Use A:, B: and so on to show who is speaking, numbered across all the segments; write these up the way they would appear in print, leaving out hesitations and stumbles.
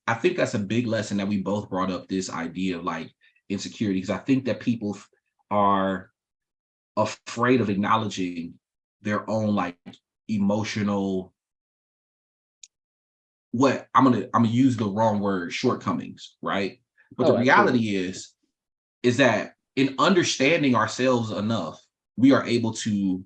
A: I think that's a big lesson that we both brought up, this idea of like insecurity, because I think that people are afraid of acknowledging their own like emotional, what I'm gonna use the wrong word, shortcomings, right? But the
B: Oh, absolutely.
A: reality is that in understanding ourselves enough, we are able to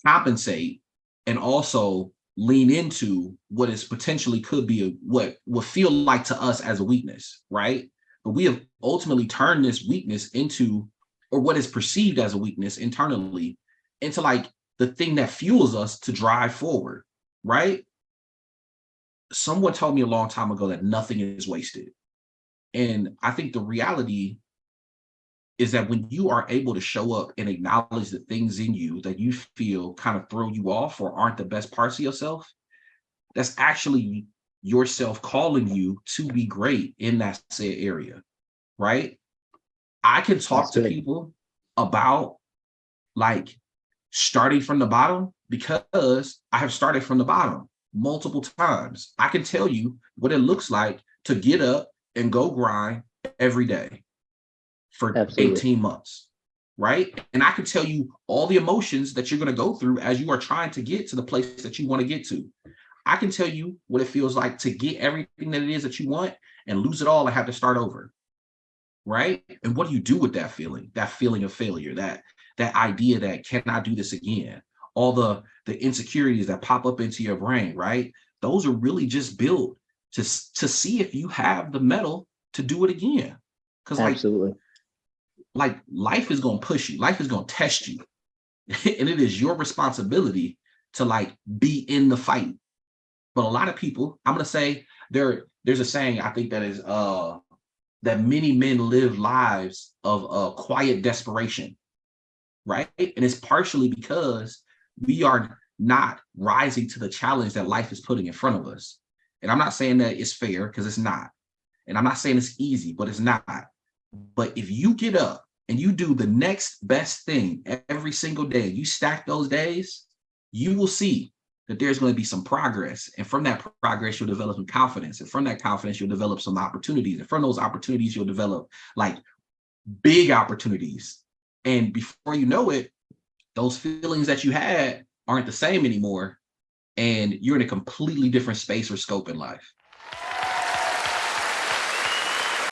A: compensate and also lean into what is potentially could be what would feel like to us as a weakness, right? But we have ultimately turned this weakness into, or what is perceived as a weakness internally, into like the thing that fuels us to drive forward, right? Someone told me a long time ago that nothing is wasted. And I think the reality is that when you are able to show up and acknowledge the things in you that you feel kind of throw you off or aren't the best parts of yourself, that's actually yourself calling you to be great in that said area, right? I can
B: That's
A: talk to
B: good.
A: people about like starting from the bottom because I have started from the bottom multiple times. I can tell you what it looks like to get up and go grind every day for
B: Absolutely.
A: 18 months, right? And I can tell you all the emotions that you're going to go through as you are trying to get to the place that you want to get to. I can tell you what it feels like to get everything that it is that you want and lose it all and have to start over, right? And what do you do with that feeling? That feeling of failure, that idea that can I do this again? All the insecurities that pop up into your brain, right? Those are really just built to see if you have the metal to do it again. Because
B: Absolutely.
A: like life is going to push you, life is going to test you, and it is your responsibility to like be in the fight. But a lot of people, I'm going to say, there's a saying I think that is that many men live lives of quiet desperation, right? And it's partially because we are not rising to the challenge that life is putting in front of us. And I'm not saying that it's fair, because it's not. And I'm not saying it's easy, but it's not. But if you get up and you do the next best thing every single day, you stack those days, you will see that there's going to be some progress. And from that progress, you'll develop some confidence. And from that confidence, you'll develop some opportunities. And from those opportunities, you'll develop like big opportunities. And before you know it, those feelings that you had aren't the same anymore. And you're in a completely different space or scope in life.